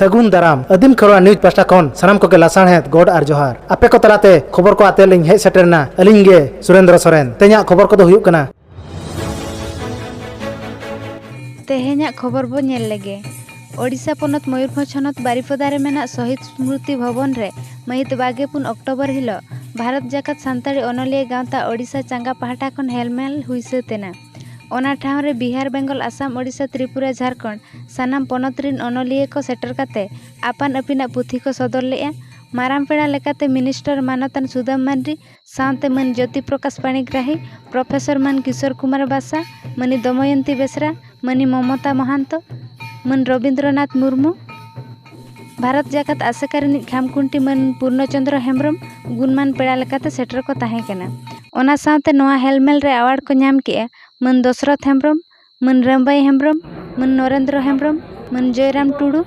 सगुन दाराम आदिम Kharwa news pasta खन सानाम को लासाणहेत गोड आर जोहार आपे को तलाते खबर को आते लिंग हे सेटरना अलिंग गे सुरेंद्र सोरेन ते냐 खबर को दो हुयुक कना तेहे냐 खबर बो नेल लेगे ओडिशा पोनत मयूरभंज हनत बारिपदारे मेना शहीद स्मृति भवन रे महित 22 अक्टोबर हिलो भारत जाकत सान्ताड़ी अनलिया गांवता ओडिशा चांगा पहाटा खन हेलमेल हुइसेतेना ओना ठाव रे बिहार बेंगल आसाम ओडिशा त्रिपुरा झारखंड सानाम पोनत रिन अनलिया को सेटर काते आपान अपिना पुथी को सदर लेआ माराम पेड़ा लेकाते मिनिस्टर मानतन सुदाम मांडी सावते मन ज्योति प्रकाश पाणिग्राही प्रोफेसर मन किशोर कुमार बासा मनी दमयंती बेसरा मनी ममता महांत मन रविंद्रनाथ मुर्मू भारत जाकत आसेकारिनी खामकुंटी मन पूर्णचंद्र हेम्ब्रम गुणमान पेड़ा लेकाते सेटर को ताहें केना ओना सावते नोआ हेलमेल रे अवार्ड को नाम के मन दशरथ हेम्ब्रम मन रामबाई हेम्ब्रम मन नरेंद्र हेम्ब्रम मन जयराम टुडू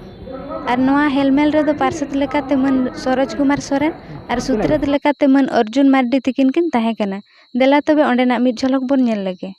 और नोआ हेलमेल रे दो पार्षद लेकाते मन सरोज कुमार सोरेन और सूत्रद लेकाते मन अर्जुन मार्डी तिकिन किन ताहें केना देला तबे ओंडेना मिद झलक बोन नेल लेगे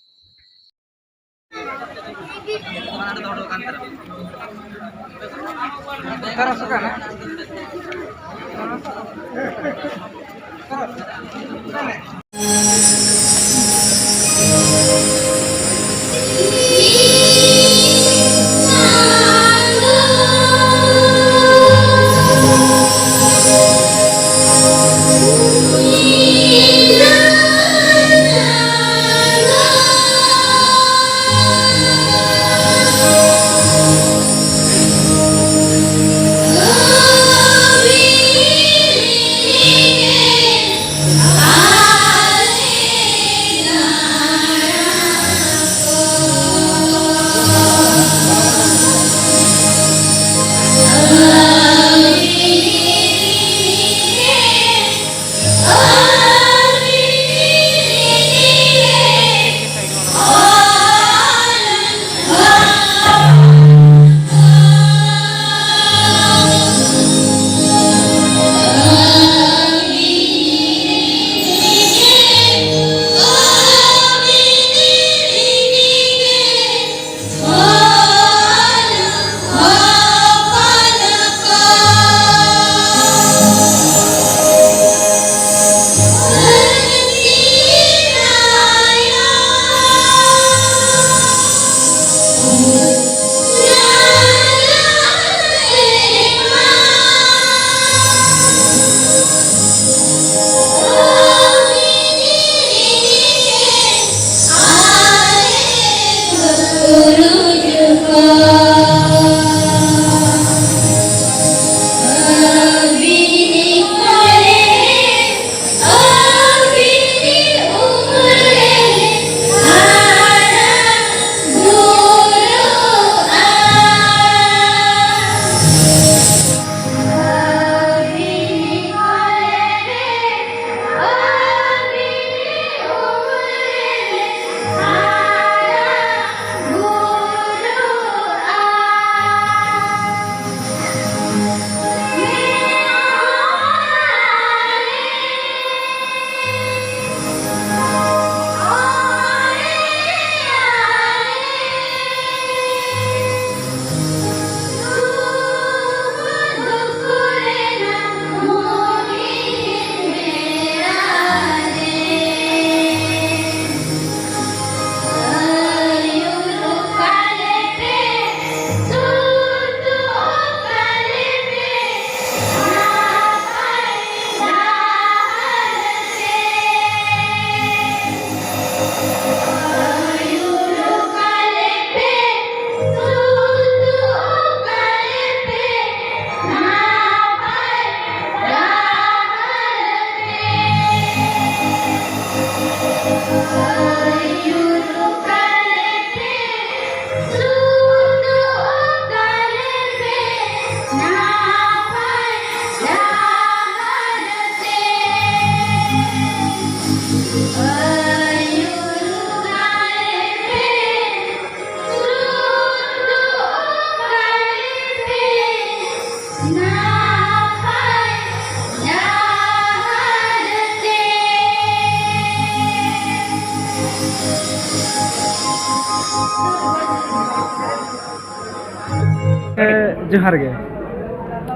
जोहार गे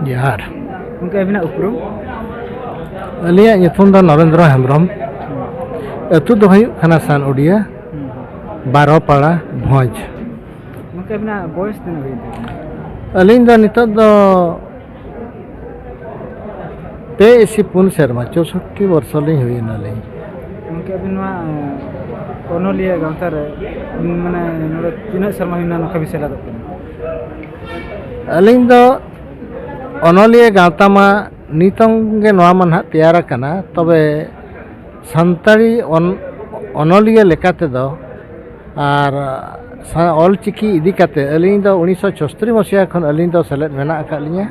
ᱡᱚᱦᱟᱨ ᱜᱚᱝᱠᱮ ᱟᱹᱵᱤᱱᱟᱜ ᱩᱯᱨᱩᱢ? ᱟᱹᱞᱤᱧᱟᱜ ᱧᱩᱛᱩᱢ ᱫᱚ ᱱᱚᱨᱮᱱᱫᱨᱚ ᱦᱮᱢᱵᱨᱚᱢ ᱟᱹᱛᱩ ᱫᱚ ᱦᱩᱭᱩᱜ ᱠᱟᱱᱟ ᱥᱟᱱ ᱩᱰᱤᱭᱟ ᱵᱟᱨᱚᱯᱟᱲᱟ ᱵᱷᱚᱸᱡᱽ ᱜᱚᱝᱠᱮ ᱟᱹᱵᱤᱱᱟᱜ ᱵᱚᱭᱮᱥ ᱛᱤᱱᱟᱹᱜ ᱦᱩᱭᱩᱜ ᱛᱟᱵᱤᱱᱟ? ᱟᱹᱞᱤᱧ ᱫᱚ ᱱᱤᱛᱚᱜ ᱫᱚ 4 ᱥᱮᱨᱢᱟ 64 ᱵᱚᱨᱥᱚ ᱞᱤᱧ ᱦᱩᱭᱮᱱᱟ ᱞᱤᱧ ᱜᱚᱝᱠᱮ ᱟᱹᱵᱤᱱ ᱱᱚᱣᱟ ᱚᱱᱚᱞᱤᱭᱟᱹ ᱜᱟᱶᱛᱟ ᱨᱮ ᱢᱟᱱᱮ ᱱᱚᱰᱮ ᱛᱤᱱᱟᱹᱜ ᱥᱮᱨᱢᱟ ᱦᱩᱭᱱᱟ ᱱᱚᱝᱠᱟ ᱵᱤᱱ ᱥᱮᱞᱮᱫᱚᱜ ᱠᱟᱱᱟ? ᱟᱹᱞᱤᱧ ᱫᱚ ᱚᱱᱚᱞᱤᱭᱟᱹ ᱜᱟᱶᱛᱟ ᱢᱟ ᱱᱤᱛᱚᱝ ᱜᱮ ᱱᱚᱣᱟ ᱢᱟ ᱱᱟᱦᱟᱜ ᱛᱮᱭᱟᱨ ᱟᱠᱟᱱᱟ ᱛᱚᱵᱮ ᱥᱟᱱᱛᱟᱲᱤ অনলিয়া লেখা তেদো আর অলচিকি ইদি কাতে আলিং দো 1964 মସିହା ᱠᱷᱚᱱ ᱟᱹᱞᱤᱧ ᱫᱚ ᱥᱮᱞᱮᱫ ᱢᱮᱱᱟᱜ ᱟᱠᱟᱫ ᱞᱤᱧᱟ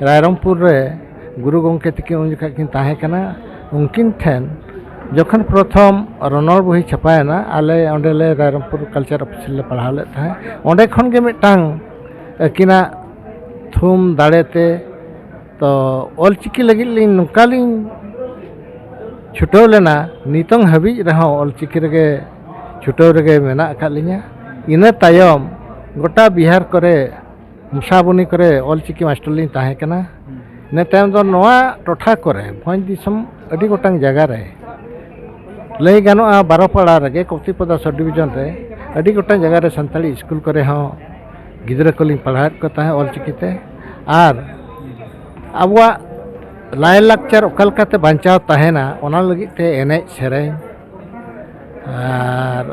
ᱨᱟᱭᱨᱚᱝᱯᱩᱨ ᱨᱮ ᱜᱩᱨᱩ ᱜᱚᱢᱠᱮ ᱛᱟᱹᱠᱤᱱ ᱩᱱ ᱡᱚᱠᱷᱚᱱ ᱠᱤᱱ ᱛᱟᱦᱮᱸ ᱠᱟᱱᱟ ᱩᱱᱠᱤᱱ ᱴᱷᱮᱱ ᱡᱚᱠᱷᱚᱱ ᱯᱨᱚᱛᱷᱚᱢ ᱨᱚᱱᱚᱲ ᱵᱚᱦᱤ ᱪᱷᱟᱯᱟᱭᱮᱱᱟ ᱟᱞᱮ ᱚᱸᱰᱮᱞᱮ ᱨᱟᱭᱨᱚᱝᱯᱩর ᱠᱟᱞᱪᱟর ᱚᱯᱷᱤᱥ ᱨᱮᱞᱮ ᱯᱟᱲᱦᱟᱣ ᱞᱮᱫ ᱛᱟᱦᱮᱸ ᱚᱸᱰᱮ ᱠᱷᱚᱱ ᱜᱮ ᱢᱤᱫᱴᱟᱝ ᱟᱹᱠᱤᱱᱟᱜ ᱛᱷᱩᱢ ᱫᱟᱲᱮᱛᱮ ᱛᱚ ᱚᱞᱪᱤᱠᱤ ᱞᱟᱹᱜᱤᱫ ᱞᱤᱧ ᱱᱚᱝᱠᱟ ᱞᱤᱧ ᱪᱷᱩᱴᱟᱹᱣ ᱞᱮᱱᱟ ᱱᱤᱛᱚᱝ ᱦᱟᱹᱵᱤᱡ ᱨᱮᱦᱚᱸ ᱚᱞᱪᱤᱠᱤ ᱨᱮᱜᱮ ᱪᱷᱩᱴᱟᱹᱣ ᱨᱮᱜᱮ ᱢᱮᱱᱟᱜ ᱟᱠᱟᱫ ᱞᱤᱧᱟ ᱤᱱᱟᱹ ᱛᱟᱭᱚᱢ ᱜᱚᱴᱟ ᱵᱤᱦᱟᱨ ᱠᱚᱨᱮ ᱢᱩᱥᱟᱵᱩᱱᱤ ᱠᱚᱨᱮ ᱚᱞᱪᱤᱠᱤ ᱢᱟᱥᱴᱟᱨ ᱞᱤᱧ ᱛᱟᱦᱮᱸ ᱠᱟᱱᱟ ᱤᱱᱟᱹ ᱛᱟᱭᱚᱢ ᱫᱚ ᱱᱚᱣᱟ ᱴᱚᱴᱷᱟ ᱠᱚᱨᱮ ᱵᱷᱚᱸᱡᱽ ᱫᱤᱥᱚᱢ ᱟᱹᱰᱤ ᱜᱚᱴᱟᱝ ᱡᱟᱭᱜᱟ ᱨᱮ ᱞᱟᱹᱭ ᱜᱟᱱᱚᱜᱼᱟ ᱵᱟᱨᱚᱯᱟᱲᱟ ᱨᱮᱜᱮ ᱠᱚᱯᱛᱤᱯᱚᱫᱟ ᱥᱟᱵ ᱰᱤᱵᱷᱤᱡᱚᱱ ᱨᱮ ᱟᱹᱰᱤ ᱜᱚᱴᱟᱝ ᱡᱟᱭᱜᱟ ᱨᱮ ᱥᱟᱱᱛᱟᱲᱤ ᱥᱠᱩᱞ ᱠᱚᱨᱮ ᱦᱚᱸ ᱜᱤᱫᱽᱨᱟᱹ ᱠᱚᱞᱤᱧ ᱯᱟᱲᱦᱟᱣᱮᱫ ᱠᱚ ᱛᱟᱦᱮᱸ ᱚᱞᱪᱤᱠᱤᱛᱮ ᱟᱨ ᱟᱵᱚᱣᱟᱜ ᱞᱟᱭᱼᱞᱟᱠᱪᱟᱨ ᱚᱠᱟ ᱞᱮᱠᱟᱛᱮ ᱵᱟᱧᱪᱟᱣ ᱛᱟᱦᱮᱱᱟ ᱚᱱᱟ ᱞᱟᱹᱜᱤᱫ ᱛᱮ ᱮᱱᱮᱡ ᱥᱮᱨᱮᱧ ᱟᱨ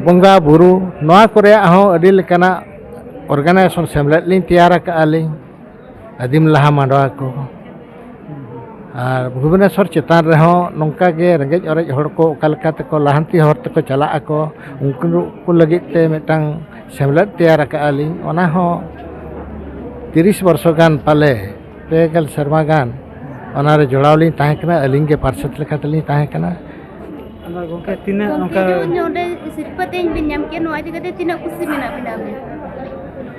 ᱵᱚᱸᱜᱟ ᱵᱩᱨᱩ ᱱᱚᱣᱟ ᱠᱚᱨᱮᱭᱟᱜ ᱦᱚᱸ ᱟᱹᱰᱤ ᱞᱮᱠᱟᱱᱟᱜ ᱚᱨᱜᱟᱱᱟᱭᱡᱮᱥᱚᱱ ᱥᱮᱢᱞᱮᱫ ᱞᱤᱧ ᱛᱮᱭᱟᱨ ᱟᱠᱟᱜᱼᱟ ᱞᱤᱧ ᱟᱹᱫᱤᱢ ᱞᱟᱦᱟ ᱢᱟᱰᱣᱟ ko ᱟᱨ ᱵᱷᱩᱵᱚᱱᱮᱥᱥᱚᱨ ᱪᱮᱛᱟᱱ ᱨᱮᱦᱚᱸ ᱱᱚᱝᱠᱟ ᱜᱮ ᱨᱮᱸᱜᱮᱡ ᱚᱨᱮᱡ ᱦᱚᱲ ᱠᱚ ᱚᱠᱟ ᱞᱮᱠᱟ ᱛᱮᱠᱚ ᱞᱟᱦᱟᱱᱛᱤ ᱦᱚᱨ ᱛᱮᱠᱚ ᱪᱟᱞᱟᱜ ᱟᱠᱚ ᱩᱱᱠᱩ ᱠᱚ ᱞᱟᱹᱜᱤᱫ ᱛᱮ ᱢᱤᱫᱴᱟᱝ ᱥᱮᱢᱞᱮᱫ ᱛᱮᱭᱟᱨ ᱟᱠᱟᱜᱼᱟ ᱞᱤᱧ ᱚᱱᱟ ᱦᱚᱸ 30 ᱵᱚᱨᱥᱚ ᱜᱟᱱ ᱯᱟᱞᱮ 90 ᱥᱮᱨᱢᱟ ᱜᱟᱱ ᱚᱱᱟᱨᱮ ᱡᱚᱲᱟᱣ ᱞᱤᱧ ᱛᱟᱦᱮᱸ ᱠᱟᱱᱟ ᱟᱹᱞᱤᱧ ᱜᱮ ᱯᱟᱨᱥᱮᱫ ᱞᱮᱠᱟᱛᱮᱞᱤᱧ ᱛᱟᱦᱮᱸ ᱠᱟᱱᱟ ᱟᱫᱚ ᱜᱚᱝᱠᱮ ᱛᱤᱱᱟᱹᱜ ᱱᱚᱝᱠᱟ ᱱᱚᱰᱮ ᱥᱤᱨᱯᱟᱹ ᱛᱮᱧ ᱵᱤᱱ ᱧᱟᱢ ᱠᱮᱜᱼᱟ ᱱᱚᱣᱟ ᱤᱫᱤ ᱠᱟᱛᱮ ᱛᱤᱱᱟᱹᱜ ᱠᱩᱥᱤ ᱢᱮᱱᱟᱜ ᱵᱤᱱᱟ ᱟᱵᱤᱱ?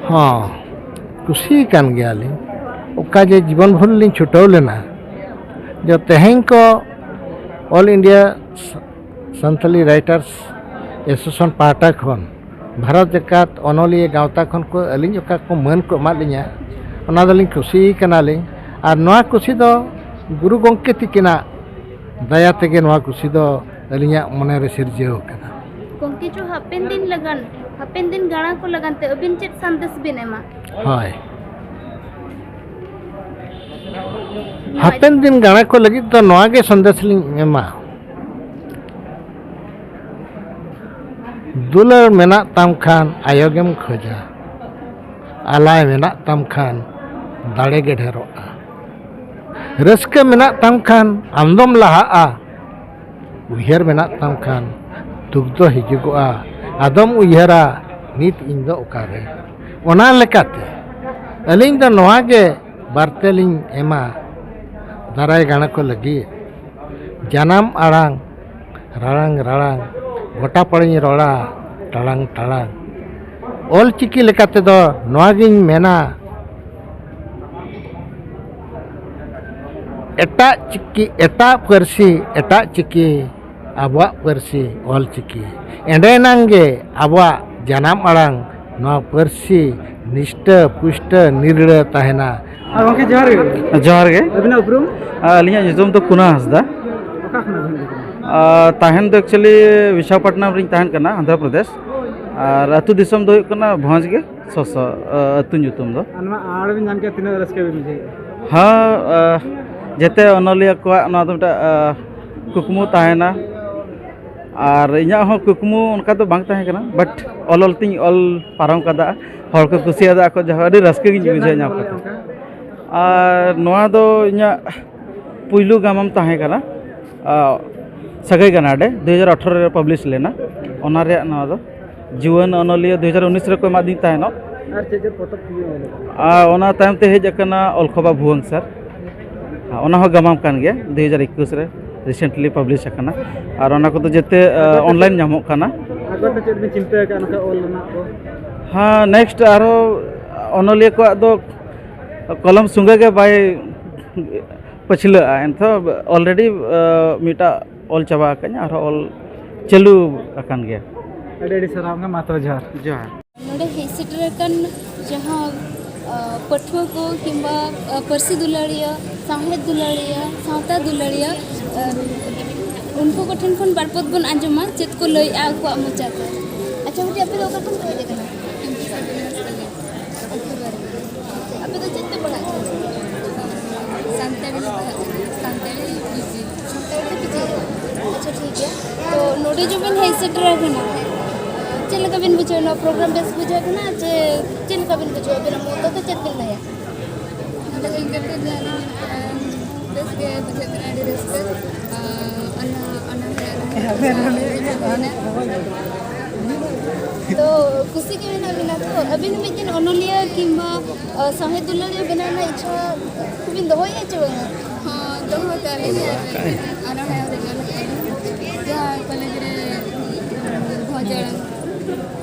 ᱦᱚᱸ ᱠᱩᱥᱤ ᱠᱟᱱ ᱜᱮᱭᱟᱞᱤᱧ ᱚᱠᱟ ᱡᱮ ᱡᱤᱵᱚᱱ ᱵᱷᱳᱨ ᱞᱤᱧ ᱪᱷᱩᱴᱟᱹᱣ ᱞᱮᱱᱟ ᱡᱮ ᱛᱮᱦᱮᱧ ᱠᱚ ᱚᱞ ᱤন্ডিয়া ᱥᱟᱱᱛᱟᱞᱤ ᱨᱟᱭᱴᱟᱨᱥ ᱮᱥᱳᱥᱤᱭᱮᱥᱚᱱ ᱯᱟᱦᱴᱟ ᱠᱷᱚᱱ ᱵᱷᱟᱨᱚᱛ ᱡᱟᱠᱟᱛ ᱚᱱᱚᱞᱤᱭᱟᱹ ᱜᱟᱶᱛᱟ ᱠᱷᱚᱱ ᱠᱚ ᱟᱹᱞᱤᱧ ᱚᱠᱟ ᱠᱚ ᱢᱟᱹᱱ ᱠᱚ ᱮᱢᱟᱫ ᱞᱤᱧᱟ ᱚᱱᱟ ᱫᱚᱞᱤᱧ ᱠᱩᱥᱤ ᱠᱟᱱᱟᱞᱤᱧ ᱟᱨ ᱱᱚᱣᱟ ᱠᱩᱥᱤ ᱫᱚ ᱜᱩᱨᱩ ᱜᱚᱢᱠᱮ ᱛᱤᱠᱤᱱᱟᱜ ᱫᱟᱭᱟ ᱛᱮᱜᱮ ᱱᱚᱣᱟ ᱠᱩᱥᱤ ᱫᱚ ᱟᱹᱞᱤᱧᱟᱜ ᱢᱚᱱᱮᱨᱮ ᱥᱤᱨᱡᱟᱹᱣ ᱟᱠᱟᱱᱟ ᱜᱚᱝᱠᱮ ᱡᱚ ᱦᱟᱯᱮᱱ ᱫᱤᱱ ᱜᱟᱬᱟ ᱠᱚ ᱞᱟᱜᱟᱱ ᱛᱮ ᱟᱹᱵᱤᱱ ᱪᱮᱫ ᱥᱟᱸᱫᱮᱥ ᱵᱤᱱ ᱮᱢᱟ? ᱦᱳᱭ ᱦᱟᱯᱮᱱ ᱫᱤᱱ ᱜᱟᱬᱟ ᱠᱚ ᱞᱟᱹᱜᱤᱫ ᱫᱚ ᱱᱚᱣᱟ ᱜᱮ ᱥᱟᱸᱫᱮᱥ ᱞᱤᱧ ᱮᱢᱟ ᱫᱩᱞᱟᱹᱲ ᱢᱮᱱᱟᱜ ᱛᱟᱢ ᱠᱷᱟᱱ ᱟᱭᱳᱜᱮᱢ ᱠᱷᱚᱡᱟ ᱟᱞᱟᱭ ᱢᱮᱱᱟᱜ ᱛᱟᱢ ᱠᱷᱟᱱ ᱫᱟᱲᱮ ᱜᱮ ᱰᱷᱮᱨᱚᱜᱼᱟ ᱨᱟᱹᱥᱠᱟᱹ ᱢᱮᱱᱟᱜ ᱛᱟᱢ ᱠᱷᱟᱱ ᱟᱢᱫᱚᱢ ᱞᱟᱦᱟᱜᱼᱟ ᱩᱭᱦᱟᱹᱨ ᱢᱮᱱᱟᱜ ᱛᱟᱢ ᱠᱷᱟᱱ ᱫᱩᱠ ᱫᱚ ᱦᱤᱡᱩᱜᱚᱜᱼᱟ ᱟᱫᱚᱢ ᱩᱭᱦᱟᱹᱨᱟ ᱱᱤᱛ ᱤᱧ ᱫᱚ ᱚᱠᱟᱨᱮ ᱚᱱᱟ ᱞᱮᱠᱟᱛᱮ ᱟᱹᱞᱤᱧ ᱫᱚ ᱱᱚᱣᱟ ᱜᱮ ᱵᱟᱨᱛᱮ ᱞᱤᱧ ᱮᱢᱟ ᱫᱟᱨᱟᱭ ᱜᱟᱬᱟ ᱠᱚ ᱞᱟᱹᱜᱤᱫ ᱡᱟᱱᱟᱢ ᱟᱲᱟᱝ ᱨᱟᱲᱟᱝ ᱨᱟᱲᱟᱝ ᱜᱚᱴᱟ ᱯᱟᱲᱤᱧ ᱨᱚᱲᱟ ᱴᱟᱲᱟᱝ ᱴᱟᱲᱟᱝ ᱚᱞᱪᱤᱠᱤ ᱞᱮᱠᱟ ᱛᱮᱫᱚ ᱱᱚᱣᱟ ᱜᱤᱧ ᱢᱮᱱᱟ ᱮᱴᱟᱜ ᱯᱟᱹᱨᱥᱤ ᱮᱴᱟᱜ ᱪᱤᱠᱤ ᱟᱵᱚᱣᱟᱜ ᱯᱟᱹᱨᱥᱤ ᱚᱞᱪᱤᱠᱤ ᱮᱸᱰᱮᱱᱟᱝ ᱜᱮ ᱟᱵᱚᱣᱟᱜ ᱡᱟᱱᱟᱢ ᱟᱲᱟᱝ ᱱᱚᱣᱟ ᱯᱟᱹᱨᱥᱤ ᱱᱤᱥᱴᱟᱹ ᱯᱩᱥᱴᱟᱹ ᱱᱤᱨᱲᱟᱹ ᱛᱟᱦᱮᱱᱟ ᱜᱚᱝᱠᱮ ᱡᱚᱦᱟᱨ ᱜᱮ ᱡᱚᱦᱟᱨ ᱜᱮ ᱟᱹᱵᱤᱱᱟᱜ ᱩᱯᱨᱩᱢ? ᱟᱹᱞᱤᱧᱟᱜ ᱧᱩᱛᱩᱢ ᱫᱚ ᱠᱩᱱᱟ ᱦᱟᱸᱥᱫᱟ ᱚᱠᱟ ᱠᱷᱚᱱᱟᱜ ᱵᱤᱱ ᱦᱮᱡ ᱟᱠᱟᱱᱟ? ᱛᱟᱦᱮᱱ ᱫᱚ ᱮᱠᱪᱩᱭᱮᱞᱤ ᱵᱤᱥᱟᱠᱷᱟᱯᱟᱴᱱᱟᱢ ᱨᱤᱧ ᱛᱟᱦᱮᱱ ᱠᱟᱱᱟ ᱟᱱᱫᱷᱨᱚ ᱯᱨᱚᱫᱮᱥ ᱟᱨ ᱟᱹᱛᱩ ᱫᱤᱥᱚᱢ ᱫᱚ ᱦᱩᱭᱩᱜ ᱠᱟᱱᱟ ᱵᱷᱚᱸᱡᱽ ᱜᱮ ᱥᱚᱥᱚ ᱟᱹᱛᱩ ᱧᱩᱛᱩᱢ ᱫᱚ ᱟᱨ ᱱᱚᱣᱟ ᱟᱲ ᱵᱤᱱ ᱧᱟᱢ ᱠᱮᱜᱼᱟ ᱛᱤᱱᱟᱹᱜ ᱨᱟᱹᱥᱠᱟᱹ ᱵᱤᱱ ᱵᱩᱡᱷᱟᱹᱣᱮᱜᱼᱟ? ᱦᱮᱸ ᱡᱮᱛᱮ ᱚᱱᱚᱞᱤᱭᱟᱹ ᱠᱚᱣᱟᱜ ᱱᱚᱣᱟ ᱫᱚ ᱢᱤᱫᱴᱟᱜ ᱠᱩᱠᱢᱩ ᱛᱟᱦᱮᱱᱟ ᱟᱨ ᱤᱧᱟᱹᱜ ᱦᱚᱸ ᱠᱩᱠᱢᱩ ᱚᱱᱠᱟ ᱫᱚ ᱵᱟᱝ ᱛᱟᱦᱮᱸ ᱠᱟᱱᱟ ᱵᱟᱴ ᱚᱞ ᱛᱤᱧ ᱚᱞ ᱯᱟᱨᱚᱢ ᱠᱟᱫᱟ ᱦᱚᱲ ᱠᱚ ᱠᱩᱥᱤᱭᱟᱫᱟ ᱠᱚ ᱡᱟᱦᱟᱸ ᱟᱹᱰි ᱨᱟᱹᱥᱠᱟᱹ ᱜᱤᱧ ᱵᱩᱡᱷᱟᱹᱣ ᱧᱟᱢ ᱠᱟᱫᱟ ᱟᱨ ᱱᱚᱣᱟ ᱫᱚ ᱤᱧᱟᱹᱜ ᱯᱩᱭᱞᱩ ᱜᱟᱢᱟᱢ ᱛᱟᱦᱮᱸ ᱠᱟᱱᱟ ᱥᱟᱹᱜᱟᱹᱭ ᱜᱟᱱᱟᱰᱮ 2018 ᱨᱮ ᱯᱟᱵᱽᱞᱤᱥ ᱞᱮᱱᱟ ᱚᱱᱟ ᱨᱮᱭᱟᱜ ᱱᱚᱣᱟ ᱫᱚ ᱡᱩᱣᱟᱹᱱ ᱚᱱᱚᱞᱤᱭᱟᱹ 2019 ᱨᱮᱠᱚ ᱮᱢᱟᱫᱤᱧ ᱛᱟᱦᱮᱱᱚᱜ ᱟᱨ ᱪᱮᱫ ᱯᱚᱛᱚᱵ ᱠᱚᱵᱤᱱ ᱚᱞ ᱟᱠᱟᱫᱟ? ᱟᱨ ᱚᱱᱟ ᱛᱟᱭᱚᱢ ᱛᱮ ᱦᱮᱡ ᱟᱠᱟᱱᱟ ᱚᱞᱠᱷᱚᱵᱟ ᱵᱷᱩᱣᱟᱹᱝ ᱥᱟᱨ ᱚᱱᱟ ᱦᱚᱸ ᱜᱟᱢᱟᱢ ᱠᱟᱱ ᱜᱮᱭᱟ 2021 ᱨᱮ রিসেন্টলি পাবলিশ আকানা আর ওনা কত যেতে অনলাইন ᱧᱟᱢᱚᱜ ᱠᱟᱱᱟ ᱟᱜᱚᱛᱮ ᱪᱮᱫ ᱵᱤᱱ ᱪᱤᱱᱛᱟᱹ ᱟᱠᱟᱫᱟ ᱱᱚᱝᱠᱟ ᱚᱞ ᱨᱮᱱᱟᱜ ᱫᱚ? ᱦᱮᱸ ᱱᱮᱠᱥᱴ ᱟᱨᱦᱚᱸ ᱚᱱᱚᱞᱤᱭᱟᱹ ᱠᱚᱣᱟᱜ ᱫᱚ ᱠᱚᱞᱚᱢ ᱥᱩᱸᱜᱟᱹ ᱜᱮ ᱵᱟᱭ ᱯᱟᱹᱪᱷᱞᱟᱹᱜᱼᱟ ᱮᱱᱛᱷᱚ ᱚᱞᱨᱮᱰᱤ ᱢᱤᱫᱴᱟᱜ ᱚᱞ ᱪᱟᱵᱟ ᱟᱠᱟᱧ ᱟᱨᱦᱚᱸ ᱚᱞ ᱪᱟᱹᱞᱩ ᱟᱠᱟᱱ ᱜᱮᱭᱟ ᱟᱹᱰᱤ ᱥᱟᱨᱦᱟᱣ ᱜᱮ ᱢᱟ ᱛᱚᱵᱮ ᱡᱚᱦᱟᱨ ᱡᱚᱦᱟᱨ ᱱᱚᱰᱮ ᱦᱮᱡ ᱥᱮᱴᱮᱨ ᱟᱠᱟᱱ ᱡᱟᱦᱟᱸ पठुआ को किंबा परसी दुलाड़िया साहेद दुलाड़िया सावता दुलाड़िया उनको को ठेन खन बारपत बन आंजमा चेत को लई आ को मोचा को अच्छा मुझे अपे ओका खन कहे देखना अपे तो चेत पे पढ़ा संताड़ी पीछे अच्छा ठीक है तो नोडी जो बिन है सेटर रखना चल का बिन बुझे ना प्रोग्राम बेस बुझे ना जे चल का बिन बुझे बिन मो तो चेत बिन नया मतलब इनकर के जाना बेस के बुझे ना रिस्क तो खुशी के बिना बिना तो अभी में जिन अनोलिया किंबा साहेब दुलारिया बिना ना इच्छा बिन दो ही चो हां दो ताले आना है और जा कॉलेज रे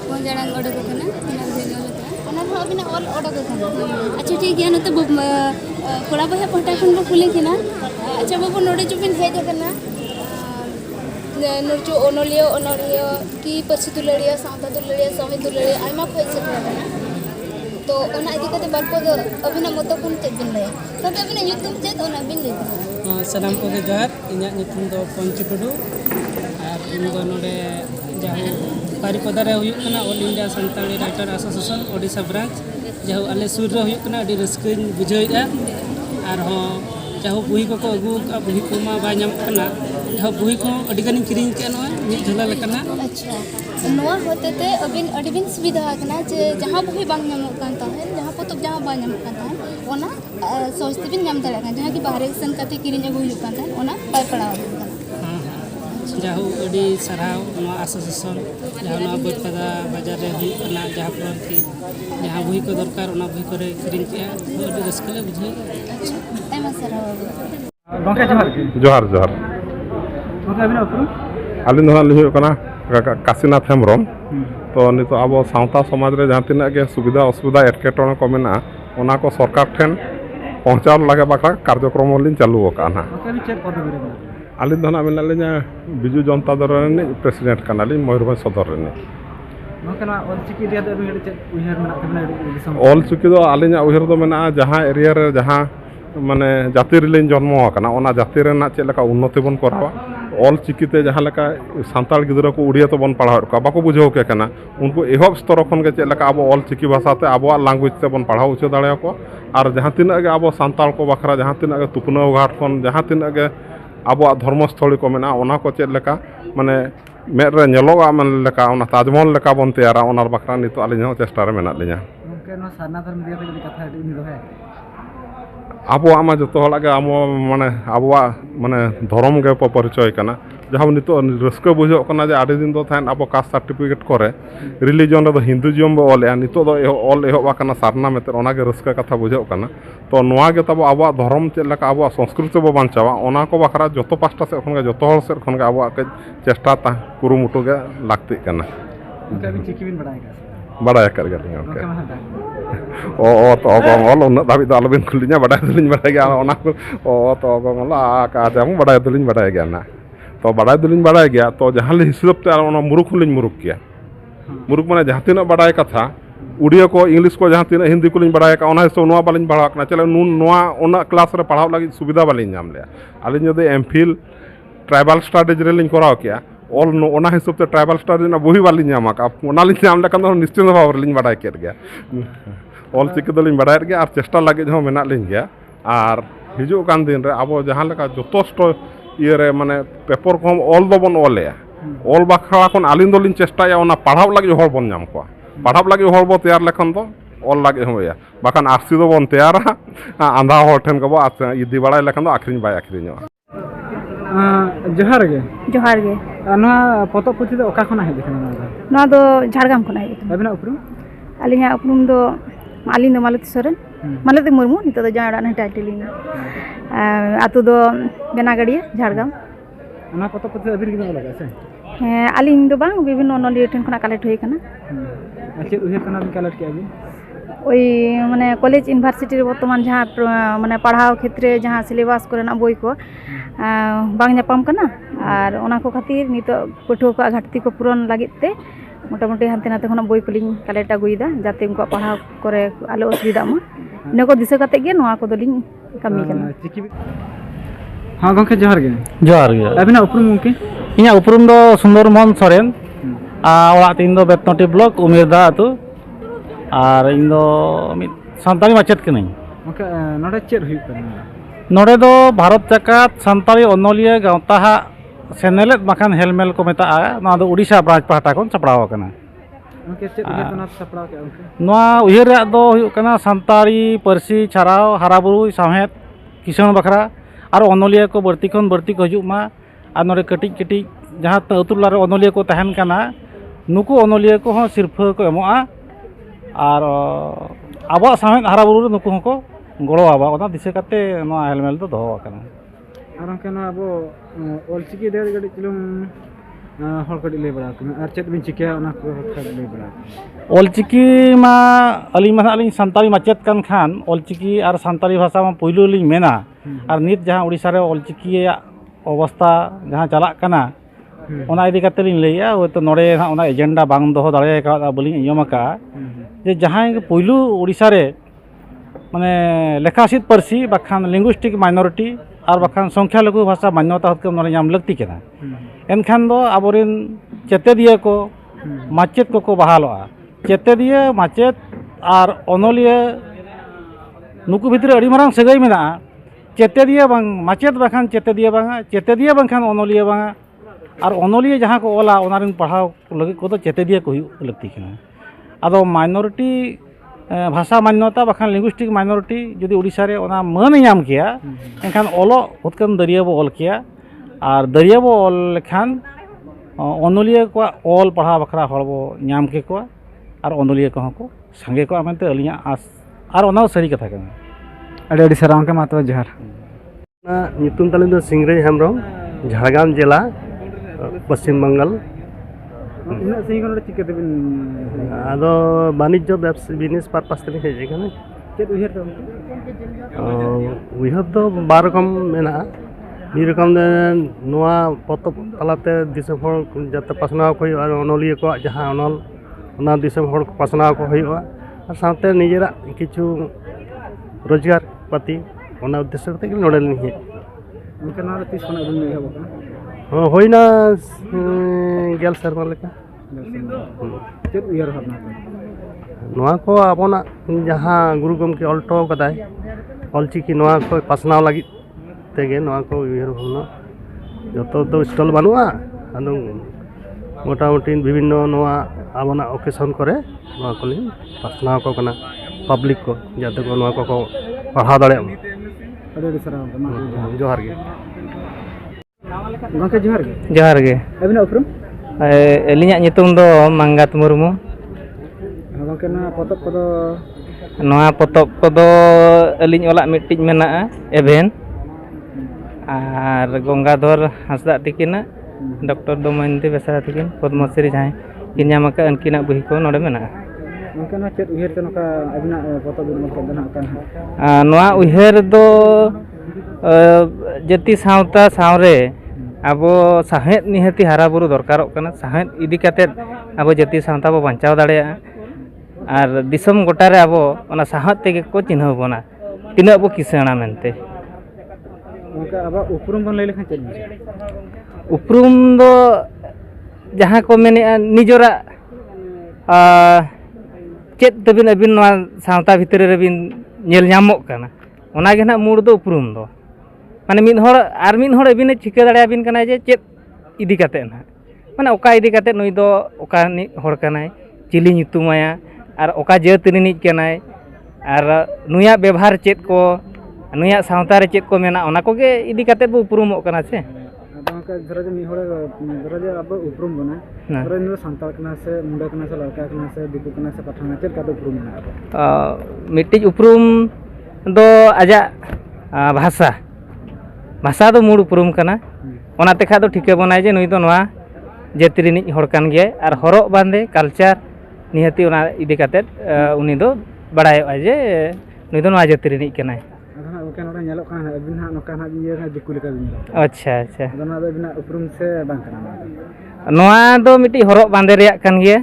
भोजड़ांग ओडो को ना ओना हो बिना ऑल ओडो को अच्छा ठीक है न तो कोड़ा बहा पटा खन को खुले किना अच्छा बाबू नोडे चुपिन हे देखना नोचो ओनोलियो की परसी दुलाड़िया सावता दुलाड़िया साहेब दुलाड़िया आयमा खोज से तो ओना इदी कते बारको दो अबिना मतो कुन चेत बिन लया तब अबिना युतुम चेत ओना बिन ले सलाम को जोहार इन्या नितुम दो पंच टुडू और इन दो नोडे जाहु बारिपदा रे हुयुक कना all India Santali writer association Odisha branch जाहु आले सुर रे हुयुक कना अडी रस्कइन बुझाइया और हो जाहु बुही को अगु का बुही को मा बा नाम कना जाहु बुही को अडी गानी किरिंग के न मिद झोला लेकना अच्छा नोआ होते ते अबिन अडी बिन सुविधा कना जे जहां बुही बांग नामो कान ताहे जहां पोतब जहां बा नामो कान ताहे ओना सोचते बिन नाम दड़ा कान जहां की बाहर सन कते किरिंग अगु हुयुक कान ताहे ओना बाय पड़ाव जाहु अडी सराव नो एसोसिएशन जहां नो बारिपदा बाजार रे हुयुक कना जहां पर की जहां बुही को दरकार ओना बुही करे किरिंग के अडी रस्कले बुझे अच्छा एमा सराव गंका जोहार के जोहार जोहार गंका बिना उपरू आलिन दो नाली हुई कना काशीनाथ हेम्ब्रम तो नितो अब सावता समाज रे जहाँ तीना के सुविधा असुविधा एटकेटोणे को मेना ओना को सरकार ठेन पहुँचाव लगे बाखा कार्यक्रम लिन चालू ना गंका भी चेक पदवी रे आलिन दो ना मेना लिना बिजू जनता दल रे प्रेसिडेंट कना लिन मयूरभंज सदर रे गंका ना ऑलचिकी दिया तो अभी चेक उहर मेना तबना दिसम ऑलचिकी दो आलिना उहर दो मेना जहाँ एरिया रे जहाँ माने जाति रिलिन जन्म आकना ओना जाति रेना चेक लेका उन्नति बन करावा ऑलचिकीते जहाँ लेका सान्ताल गिद्रा को उड़िया तो बन पढ़ाव को बाको बुझाव के कना उनको एहब स्तर खन के चेक लेका अब ऑलचिकी भाषाते अब लैंग्वेज ते बन पढ़ाव उच्च दाड़े को और जहाँ तीना के अब सान्ताल को बखरा जहाँ तीना के तुपनाव घाट खन जहाँ तीना के अब धर्मस्थली को मेना ओना को चेक लेका माने मेद रे नेलोगा मन लेका ओना ताजमहल लेका बन तैयारा ओनार बखरा नितो आलिन हो चेष्टा रे मेना लिया गंका नो सारना धर्म दिया तो कथा इन दो है अब आमा जो आम माने अब माने धर्म के परिचय करना जहाँ नितो रस्का बुझो जे आदि दिन दो थान अब कास्ट सर्टिफिकेट करे रिलीजन रे हिंदुइज्म बे ऑल नितो दो ऑल एहबा सारना मेते ओना के रस्का कथा बुझो करना तो नोआ के तब अब धर्म चेक लेका अब संस्कृति बो बांचावा ओना को बखरा जतो पास्टा से खन के जतो हर से खन के अब के चेष्टा ता कुरुमुटु के लागती करना गंका भी चिकी बिन बढ़ाएगा बड़ा कर गया ओके ओ तो अगंगल उन धाबी तो आलबिन खुलिnya badai दुलिन badai गया ओना को ओ तो अगंगल का जामु badai दुलिन badai गया ना तो badai दुलिन badai गया तो जहां ले हिसाब ते ओना मुरुख लिन मुरुख किया मुरुख माने जहां तीना badai कथा उड़िया को इंग्लिश को जहां तीना हिंदी को लिन badai का ओना हिसाब नोआ बालिन पढ़ाव ना चले नोआ ओना क्लास रे पढ़ाव लगी सुविधा बालिन नाम ले आलिन जदि एमफिल ट्राइबल स्टडीज रे लिन कराव किया ऑल ओना हिसाब से ट्राइबल स्टडी ना बुही वाली नामा का ओना लिन नाम लेकन निश्चित भाव लिन badai केत गया ऑल चिकी दलिन badai गया और चेष्टा लगे जो मेना लिन गया और हिजु कान दिन रे अब जहां लेका जतोष्ट ये रे माने पेपर को हम ऑल दो बन ऑलया ऑल बखरा कोन आलिन दलिन चेष्टाया ओना पढ़ाव लगे हर बन नाम को पढ़ाव लगे हर बो तैयार लेखन तो ऑल लगे होया बाखान आरसी दो बन तैयारा आंधा हर ठेन को इदी badai लेखन तो आखरिन बाय आखरिन जोहार गे जोहार गे ना पतो पुथि दो ओका खना हे देखना ना दो झाड़गाम खना हे अबिना उपरू अलिया उपरुम दो आलिन दो मालती सोरेन मालती मुर्मू नितो दो जाड़ा ना टाइटलिंग आतु दो बेनागड़िया झाड़गाम ना पतो पुथि अबिर गिना लगा से आलिन दो बांग विभिन्न ऑनलाइन ठेन खना कलेक्ट होई कना अच्छा उहे कना कलेक्ट के अबि ওই মানে কলেজ ইউনিভার্সিটির বর্তমান যাহা মানে পড়াও ক্ষেত্রে যাহা সিলেবাস করেনা বই को बांग नापाम कना और ओना को खातिर नितो पठुआ को घाटती को पूरण लगित ते मोटामुटी हानते नाते खन बोई कोलिंग कलेक्ट आगुइदा जाते उनको पढ़ाव करे आलो असुविधा मा इन को दिशा काते गे नोआ को दोलिंग कमी कना चिकी हाँ गंके जोहार गे जोहार गे अबिना उपरुम गंके इᱧᱟᱹᱜ ᱩᱯᱨᱩᱢ ᱫᱚ ᱥᱩᱱᱫᱚᱨ ᱢᱳᱦᱚᱱ ᱥᱚᱨᱮᱱ ᱚᱲᱟᱜ ᱛᱤᱧ ᱫᱚ ᱵᱮᱛᱱᱚᱴᱤ ᱵᱞᱚᱠ ᱩᱢᱮᱨᱫᱟ ᱟᱹᱛᱩ ᱟᱨ ᱤᱧ ᱫᱚ ᱢᱤᱫ ᱥᱟᱱᱛᱟᱲᱤ ᱢᱟᱪᱮᱫ ᱠᱟᱹᱱᱟᱹᱧ गंके नोडे चेद हुई करना ᱱᱚᱰᱮ ᱫᱚ ᱵᱷᱟᱨᱚᱛ ᱡᱟᱠᱟᱛ ᱥᱟᱱᱛᱟᱲᱤ ᱚᱱᱚᱞᱤᱭᱟᱹ ᱜᱟᱶᱛᱟᱼᱟᱜ ᱥᱮᱱᱮᱞᱮᱫ ᱵᱟᱠᱷᱟᱱ ᱦᱮᱞᱢᱮᱞ ᱠᱚ ᱢᱮᱛᱟᱜᱼᱟ ᱱᱚᱣᱟ ᱫᱚ ᱩᱰᱤᱥᱟ ᱵᱨᱟᱧᱪ ᱯᱟᱦᱴᱟ ᱠᱷᱚᱱ ᱥᱟᱯᱲᱟᱣ ᱟᱠᱟᱱᱟ गंके चेद उहे तना सपड़ा के गंके ᱱᱚᱣᱟ ᱩᱭᱦᱟᱹᱨ ᱨᱮᱭᱟᱜ ᱫᱚ ᱦᱩᱭᱩᱜ ᱠᱟᱱᱟ ᱥᱟᱱᱛᱟᱲᱤ ᱯᱟᱹᱨᱥᱤ ᱪᱷᱟᱨᱟᱣ ᱦᱟᱨᱟᱵᱩᱨᱩ ᱥᱟᱶᱦᱮᱫ ᱠᱤᱥᱟᱹᱬ ᱵᱟᱠᱷᱨᱟ ᱟᱨ ᱚᱱᱚᱞᱤᱭᱟᱹ ᱠᱚ ᱵᱟᱹᱲᱛᱤ ᱠᱷᱚᱱ ᱵᱟᱹᱲᱛᱤ ᱠᱚ ᱦᱤᱡᱩᱜ ᱢᱟ ᱟᱨ ᱱᱚᱰᱮ ᱠᱟᱹᱴᱤᱡ ᱠᱟᱹᱴᱤᱡ ᱡᱟᱦᱟᱸ ᱟᱹᱛᱩ ᱴᱚᱞᱟ ᱨᱮ ᱚᱱᱚᱞᱤᱭᱟᱹ ᱠᱚ ᱛᱟᱦᱮᱱ ᱠᱟᱱᱟ ᱱᱩᱠᱩ ᱚᱱᱚᱞᱤᱭᱟᱹ ᱠᱚᱦᱚᱸ ᱥᱤᱨᱯᱷᱟᱹ ᱠᱚ ᱮᱢᱚᱜᱼᱟ ᱟᱨ ᱟᱵᱚᱣᱟᱜ ᱥᱟᱶᱦᱮᱫ ᱦᱟᱨᱟᱵᱩᱨᱩ ᱨᱮ ᱱᱩᱠᱩ ᱦᱚᱸᱠᱚ ᱜᱚᱲᱚ ᱟᱵᱚ ᱚᱱᱟ ᱫᱤᱥᱟᱹ ᱠᱟᱛᱮ ᱱᱚᱣᱟ ᱦᱮᱞᱢᱮᱞ ᱫᱚ ᱫᱚᱦᱚ ᱟᱠᱟᱱᱟ और गंके ना अब ऑलचिकी दे गड़ी चलुम हर कड़ी ले बड़ा और चेद बिन चिकिया ओना को ले बड़ा ᱚᱞᱪᱤᱠᱤ ᱢᱟ ᱟᱹᱞᱤᱧ ᱢᱟ ᱱᱟᱦᱟᱜ ᱞᱤᱧ ᱥᱟᱱᱛᱟᱲᱤ ᱢᱟᱪᱮᱫ ᱠᱟᱱ ᱠᱷᱟᱱ ᱚᱞᱪᱤᱠᱤ ᱟᱨ ᱥᱟᱱᱛᱟᱲᱤ ᱵᱷᱟষᱟ ᱢᱟ ᱯᱳᱭᱞᱳ ᱞᱤᱧ ᱢᱮᱱᱟ ᱟᱨ ᱱᱤᱛ ᱡᱟᱦᱟᱸ ᱩᱲᱤᱥᱥᱟ ᱨᱮ ᱚᱞᱪᱤᱠᱤᱭᱟᱜ ᱚᱵᱚᱥᱛᱷᱟ ᱡᱟᱦᱟᱸ ᱪᱟᱞᱟᱜ ᱠᱟᱱᱟ ᱚᱱᱟ ᱤᱫᱤ ᱠᱟᱛᱮ ᱞᱤᱧ ᱞᱟᱹᱭᱮᱜᱼᱟ ᱦᱚᱭᱛᱳ ᱱᱚᱰᱮ ᱱᱟᱦᱟᱜ ᱚᱱᱟ ᱮᱡᱮᱱᱰᱟ ᱵᱟᱝ ᱫᱚᱦᱚ ᱫᱟᱲᱮ ᱟᱠᱟᱫᱟ ᱵᱟᱹᱞᱤᱧ ᱟᱸᱡᱚᱢ ᱟᱠᱟᱫᱼᱟ ᱡᱮ ᱡᱟᱦᱟᱸᱭ ᱯᱳᱭᱞᱳ ᱩᱲᱤᱥᱥᱟ ᱨᱮ ᱢᱟᱱᱮ ᱞᱮᱠᱷᱟᱥᱤᱫ ᱯᱟᱹᱨᱥᱤ ᱵᱟᱠᱷᱟᱱ ᱞᱤᱝᱜᱩᱥᱴᱤक माइनॉरिटी और बखान संख्या लघु भाषा मान्यता हक नोड़े नाम लगती है एनखान दो आबोरेन चेतेदिया को माचेद को बहालोआ चेतेदिया माचेद और ओनोलिया नुकु भितर अड़ी मारांग सगाई मेना चेतेदिया बांग माचेद बखान चेतेदिया बांखान ओनोलिया बांगा और ओनोलिया जहाँ को ओला ओनारिन पढ़ाव लगे को तो चेतेदिया को लगती है आदो माइनॉरिटी भाषा मान्यता बखान लिंगुइस्टिक माइनॉरिटी जुदी उड़ीसा रे ओना मान नाम किया एनखान ओलो उतकन दरिया बो ऑल किया और दरिया बो ऑल लेखान ओनोलिया को ऑल पढ़ा बखरा हड़ बो नाम के को और ओनोलिया को को संगे को आमते अलिया आस और ओना सरी कथा कना अड़ी अड़ी सराव के मातो जोहार ᱧᱩᱛᱩᱢ ᱛᱟᱹᱞᱤᱧ ᱫᱚ ᱥᱤᱝᱨᱟᱹᱭ ᱦᱮᱢᱵᱨᱚᱢ ঝাড়গ্রাম জেলা পশ্চিম বাঙ্গাল ᱤᱱᱟᱹ ᱥᱟᱺᱜᱤᱧ ᱠᱷᱚᱱ ᱪᱤᱠᱟᱹ ᱛᱮᱵᱤᱱ ᱟᱫᱚ ᱵᱟণᱤᱡᱽᱡᱚ ᱵᱤᱡᱽᱱᱮᱥ ᱯᱟᱨᱯᱟᱥ ᱛᱮᱞᱤᱧ ᱦᱮᱡ ᱟᱠᱟᱱᱟ ᱪᱮᱫ ᱩᱭᱦᱟᱹᱨ ᱫᱚ ᱩᱭᱦᱟᱹᱨ ᱫᱚ ᱵᱟᱨ ᱨᱚᱠᱚᱢ ᱢᱮᱱᱟᱜᱼᱟ ᱢᱤᱫ ᱨᱚᱠᱚᱢ ᱫᱚ ᱱᱚᱣᱟ ᱯᱚᱛᱚᱵ ᱛᱟᱞᱟᱛᱮ ᱫᱤᱥᱚᱢ ᱦᱚᱲ ᱡᱟᱛᱮ ᱯᱟᱥᱱᱟᱣ ᱠᱚ ᱦᱩᱭᱩᱜᱼᱟ ᱚᱱᱚᱞᱤᱭᱟᱹ ᱠᱚᱣᱟᱜ ᱡᱟᱦᱟᱸ ᱚᱱᱚᱞ ᱚᱱᱟ ᱫᱤᱥᱚᱢ ᱦᱚᱲ ᱠᱚ ᱯᱟᱥᱱᱟᱣ ᱠᱚ ᱦᱩᱭᱩᱜᱼᱟ ᱟᱨ ᱥᱟᱶᱛᱮ ᱱᱤᱡᱮᱨᱟᱜ ᱠᱤᱪᱷᱩ ᱨᱳᱡᱽᱜᱟᱨ ᱯᱟᱹᱛᱤ ᱚᱱᱟ ᱩᱫᱽᱫᱮᱥᱥᱚ ᱠᱟᱛᱮ ᱜᱮ ᱱᱚᱰᱮ ᱞᱤᱧ ᱦᱮᱡ ᱜᱚᱝᱠᱮ ᱱᱚᱣᱟ ᱛᱤᱥ ᱠᱷᱚᱱᱟᱜ ᱵᱤᱱ ᱮᱦᱚᱵ ᱟᱠᱟᱱᱟ ᱦᱩᱭᱱᱟ 10 ᱥᱮᱨᱢᱟ ᱞᱮᱠᱟ चेद उयहार भावना नोआ को आबोना जहाँ गुरु गमके ऑल टो कदाय ऑलचिकी नोआ को पासनाव लगी तेगे नोआ को उयहार भावना जतो तो स्टॉल बानुआ आदो मोटामुटी विभिन्न नोआ आबोना ओकेशन करे नोआ को लिन पासनाव को कना पब्लिक को जाते को नोआ को पढ़ा दाड़े अड़ी सराव जोहार गे गंके जोहार गे जोहार गे अबिना उपरुम ᱟᱹᱞᱤᱧᱟᱜ ᱧᱩᱛᱩᱢ ᱫᱚ ᱢᱟᱝᱜᱟᱛ ᱢᱩᱨᱢᱩ ᱜᱚᱝᱠᱮ ᱱᱚᱣᱟ ᱯᱚᱛᱚᱵ ᱠᱚᱫᱚ ᱱᱚᱣᱟ ᱯᱚᱛᱚᱵ ᱠᱚᱫᱚ ᱟᱹᱞᱤᱧ ᱚᱞᱟᱜ ᱢᱤᱫᱴᱤᱡ ᱢᱮᱱᱟᱜᱼᱟ ᱮᱵᱷᱮᱱ ᱟᱨ ᱜᱚᱝᱜᱟধর ᱦᱟᱸᱥᱫᱟ ᱛᱤᱠᱤᱱᱟᱜ ᱰᱚᱠᱴᱚᱨ ᱫᱚᱢᱚᱭᱚᱱᱛᱤ ᱵᱮᱥᱨᱟ ᱛᱤᱠᱤᱱ ᱯᱚᱫᱢᱚᱥᱨᱤ ᱡᱟᱦᱟᱸᱭ ᱠᱤᱱ ᱧᱟᱢ ᱟᱠᱟᱫ ᱩᱱᱠᱤᱱᱟᱜ ᱵᱳᱭ ᱠᱚ ᱱᱚᱰᱮ ᱢᱮᱱᱟᱜᱼᱟ ᱜᱚᱝᱠᱮ ᱱᱚᱣᱟ ᱪᱮᱫ ᱩᱭᱦᱟᱹᱨ ᱛᱮ ᱱᱚᱝᱠᱟ ᱟᱵᱤᱱᱟᱜ ᱯᱚᱛᱚᱵ ᱵᱤᱱ ᱚᱞ ᱠᱮᱫᱟ ᱱᱟᱜ ᱠᱟᱱᱟ ᱱᱚᱣᱟ ᱩᱭᱦᱟᱹᱨ ᱫᱚ ᱡᱟᱹᱛᱤ ᱥᱟᱶᱛᱟ ᱥᱟᱶᱨᱮ ᱟᱵᱚ ᱥᱟᱶᱦᱮᱫ ᱱᱤᱦᱟᱹᱛᱤ ᱦᱟᱨᱟᱵᱩᱨᱩ ᱫᱚᱨᱠᱟᱨᱚᱜ ᱠᱟᱱᱟ ᱥᱟᱶᱦᱮᱫ ᱤᱫᱤ ᱠᱟᱛᱮᱫ ᱟᱵᱚ ᱡᱟᱹᱛᱤ ᱥᱟᱶᱛᱟ ᱵᱚ ᱵᱟᱧᱪᱟᱣ ᱫᱟᱲᱮᱭᱟᱜᱼᱟ ᱟᱨ ᱫᱤᱥᱚᱢ ᱜᱚᱴᱟᱨᱮ ᱟᱵᱚ ᱚᱱᱟ ᱥᱟᱶᱦᱮᱫ ᱛᱮᱜᱮ ᱠᱚ ᱪᱤᱱᱦᱟᱹᱣ ᱵᱚᱱᱟ ᱛᱤᱱᱟᱹᱜ ᱵᱚ ᱠᱤᱥᱟᱹᱬᱟ ᱢᱮᱱᱛᱮ ᱜᱚᱝᱠᱮ ᱟᱵᱚ ᱩᱯᱨᱩᱢ ᱵᱚᱱ ᱞᱟᱹᱭ ᱞᱮᱠᱷᱟᱱ ᱪᱮᱫ ᱵᱩᱡᱷᱟᱹᱜᱼᱟ ᱩᱯᱨᱩᱢ ᱫᱚ ᱡᱟᱦᱟᱸ ᱠᱚ ᱢᱮᱱᱮᱜᱼᱟ ᱱᱤᱡᱮᱨᱟᱜ ᱪᱮᱫ ᱛᱮᱵᱤᱱ ᱟᱹᱵᱤᱱ ᱱᱚᱣᱟ ᱥᱟᱶᱛᱟ ᱵᱷᱤᱛᱨᱤ ᱨᱮᱵᱤᱱ ᱧᱮᱞ ᱧᱟᱢᱚᱜ ᱠᱟᱱᱟ ᱚᱱᱟᱜᱮ ᱱᱟᱜ ᱢᱩᱲ ᱫᱚ ᱩᱯᱨᱩᱢ ᱫᱚ माने मिद हर आर मिद हर अबिने ठिका दाड़ेयाबिन कनाय जे चेद इदी काते ना माने ओका इदी काते नुई दो ओका नि हर कनाय चिली nyutuमाया आर ओका जात रिनिज कनाय आर नुया व्यवहार चेद को नुया सावता रे चेद को मेना ओना कोगे इदी काते बो उपरुमोग कना से गंके धरो जे मि हर धरो जे अब उपरुम बना धरो नु संताल कना से मुंडा कना से लड़का कना से दिकु कना से पठाना चेद काते उपरुम ना मिट्टिज उपरुम दो आजा भाषा भाषा दो मूड उपरुम कना ओना तेखा दो ठिके बनाय जे नुई दो नोआ जाति रिनिज हर कान गे आर हरक बांदे कल्चर निहति ओना इदी काते उनी दो बड़ायोआ जे नुई दो नोआ जाति रिनिज कनाय अदना ओके नोडा नेलोक काना अबिन हा नोका ना बिन ये दिकु लेका बिन अच्छा अच्छा अदना दो बिना उपरुम से बांग कना नोआ दो मिट्टी हरक बांदे रेयाक कान गे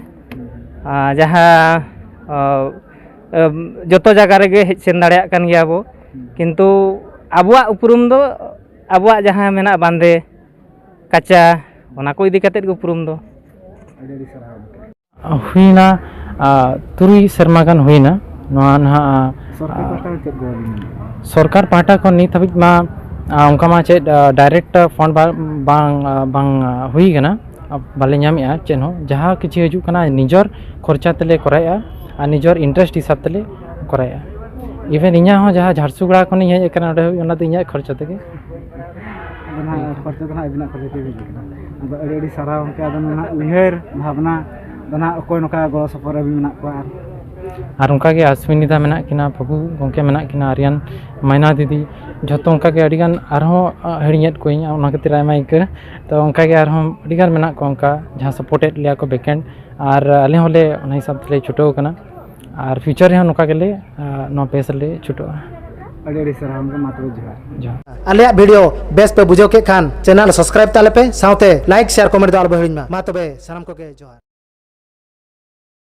ᱡᱟᱦᱟᱸ ᱡᱚᱛᱚ ᱡᱟᱭᱜᱟ ᱨᱮᱜᱮ ᱦᱮᱡ ᱥᱮᱱ ᱫᱟᱲᱮᱭᱟᱜ ᱠᱟᱱ ᱜᱮᱭᱟ ᱵᱚ, ᱠᱤᱱᱛᱩ ᱟᱵᱚᱣᱟᱜ ᱩᱯᱨᱩᱢ ᱫᱚ ᱟᱵᱚᱣᱟᱜ ᱡᱟᱦᱟᱸ ᱢᱮᱱᱟᱜ ᱵᱟᱸᱫᱮ ᱠᱟᱪᱟ ᱚᱱᱟ ᱠᱚ ᱤᱫᱤ ᱠᱟᱛᱮᱫ ᱜᱮ ᱩᱯᱨᱩᱢ ᱫᱚ ᱦᱩᱭᱱᱟ 3 ᱥᱮᱨᱢᱟ ᱜᱟᱱ ᱦᱩᱭᱱᱟ ᱱᱚᱣᱟ ᱱᱟᱦᱟᱜ ᱥᱚᱨᱠᱟর ᱯᱟᱦᱴᱟ ᱠᱷᱚᱱ ᱱᱤᱛ ᱦᱟᱹᱵᱤᱡ ᱢᱟ ᱚᱱᱠᱟ ᱢᱟ ᱪᱮᱫ ᱰᱟᱭᱨᱮᱠᱴ ᱯᱷᱚᱱᱰ ᱵᱟᱝ ᱦᱩᱭ ᱠᱟᱱᱟ, ᱵᱟᱞᱮ ᱧᱟᱢᱮᱜᱼᱟ ᱪᱮᱫ ᱦᱚᱸ, ᱡᱟᱦᱟᱸ ᱠᱤᱪᱷᱩ ᱦᱤᱡᱩᱜ ᱠᱟᱱᱟ ᱱᱤᱡᱚᱨ ᱠᱷᱚᱨᱪᱟ ᱛᱮᱞᱮ ᱠᱚᱨᱟᱣᱮᱜᱼᱟ ᱟᱨ ᱱᱤᱡᱚᱨ ᱤᱱᱴᱟᱨᱮᱥᱴ ᱦᱤᱥᱟᱹᱵ ᱛᱮᱞᱮ ᱠᱚᱨᱟᱣᱮᱜᱼᱟ। ᱤᱵᱷᱮᱱ ᱤᱧᱟᱹᱜ ᱦᱚᱸ ᱡᱟᱦᱟᱸ ᱡᱷᱟᱨᱥᱩᱜᱩᱲᱟ ᱠᱷᱚᱱᱤᱧ ᱦᱮᱡ ᱟᱠᱟᱱᱟ ᱚᱸᱰᱮ ᱚᱱᱟ ᱫᱚ ᱤᱧᱟᱹᱜ ᱠᱷᱚᱨᱪᱟ ᱛᱮᱜᱮ। ᱠᱷᱚᱨᱪᱟ ᱫᱚ ᱱᱟᱦᱟᱜ ᱟᱹᱵᱤᱱᱟᱜ ᱠᱷᱚᱨᱪᱟ ᱛᱮᱜᱮ ᱦᱤᱡᱩᱜ ᱠᱟᱱᱟ, ᱟᱫᱚ ᱟᱹᱰᱤ ᱥᱟᱨᱦᱟᱣ ᱜᱚᱢᱠᱮ, ᱟᱫᱚ ᱱᱟᱦᱟᱜ ᱩᱭᱦᱟᱹᱨ ᱵᱷᱟᱵᱽᱱᱟ ᱫᱚ ᱱᱟᱦᱟᱜ ᱚᱠᱚᱭ ᱱᱚᱝᱠᱟ ᱜᱚᱲᱚ ᱥᱚᱯᱚᱦᱚᱫ ᱟᱹᱵᱤᱱ ᱢᱮᱱᱟᱜ ᱠᱚᱣᱟ ᱟᱨ ᱚᱱᱠᱟᱜᱮ ᱟᱥᱢᱤᱱᱤᱫᱟ ᱢᱮᱱᱟᱜ ᱠᱤᱱᱟ, ᱯᱷᱟᱹᱜᱩ ᱜᱚᱢᱠᱮ ᱢᱮᱱᱟᱜ ᱠᱤᱱᱟ, ᱟᱨᱭᱟᱱ ᱢᱟᱭᱱᱟ ᱫᱤᱫᱤ, ᱡᱷᱚᱛᱚ ᱚᱱᱠᱟᱜᱮ ᱟᱹᱰᱤᱜᱟᱱ ᱟᱨᱦᱚᱸ ᱦᱤᱲᱤᱧᱮᱫ ᱠᱚᱣᱟᱧ ᱚᱱᱟ ᱠᱷᱟᱹᱛᱤᱨ ᱟᱭᱢᱟ ᱤᱱᱠᱟᱹ, ᱛᱚ ᱚᱱᱠᱟᱜᱮ ᱟᱨᱦᱚᱸ ᱟᱹᱰᱤᱜᱟᱱ ᱢᱮᱱᱟᱜ ᱠᱚᱣᱟ ᱚᱱᱠᱟ ᱡᱟᱦᱟᱸ ᱥᱟᱯᱳᱨᱴᱮᱰ ᱞᱮᱭᱟ ᱠᱚ ᱵᱮᱠᱮᱱᱰ, ᱟᱨ ᱟᱞᱮ ᱦᱚᱸᱞᱮ ᱚᱱᱟ ᱦᱤᱥᱟᱹᱵ ᱛᱮᱞᱮ ᱪᱷᱩᱴᱟᱹᱣ ᱠᱟᱱᱟ ᱟᱨ ᱯᱷᱤᱭᱩᱪᱟᱨ ᱨᱮᱦᱚᱸ ᱱᱚᱝᱠᱟ ᱜᱮᱞᱮ ᱱᱚᱣᱟ ᱯᱮᱥ ᱨᱮᱞᱮ ᱪᱷᱩᱴᱟᱹᱜᱼᱟ। ᱟᱹᱰᱤ ᱥᱟᱨᱦᱟᱣ ᱜᱚᱢᱠᱮ, ᱢᱟ ᱛᱚᱵᱮ ᱡᱚᱦᱟᱨ। ᱟᱞᱮᱭᱟᱜ ᱵᱷᱤᱰᱤᱭᱳ ᱵᱮᱥ ᱯᱮ ᱵᱩᱡᱷᱟᱹᱣ ᱠᱮᱫ ᱠᱷᱟᱱ ᱪᱮᱱᱮᱞ ᱥᱟᱵᱥᱠᱨᱟइब ᱛᱟᱞᱮ ᱯᱮ, ᱥᱟᱶᱛᱮ ᱞᱟᱭᱤᱠ ᱥᱮᱭᱟᱨ ᱠᱚᱢᱮᱱᱴ ᱫᱚ ᱟᱞᱚ ᱯᱮ ᱦᱤᱲᱤᱧ ᱢᱟ। ᱢᱟ ᱛᱚᱵᱮ ᱥᱟᱱᱟᱢ ᱠᱚᱜᱮ ᱡᱚᱦᱟᱨ।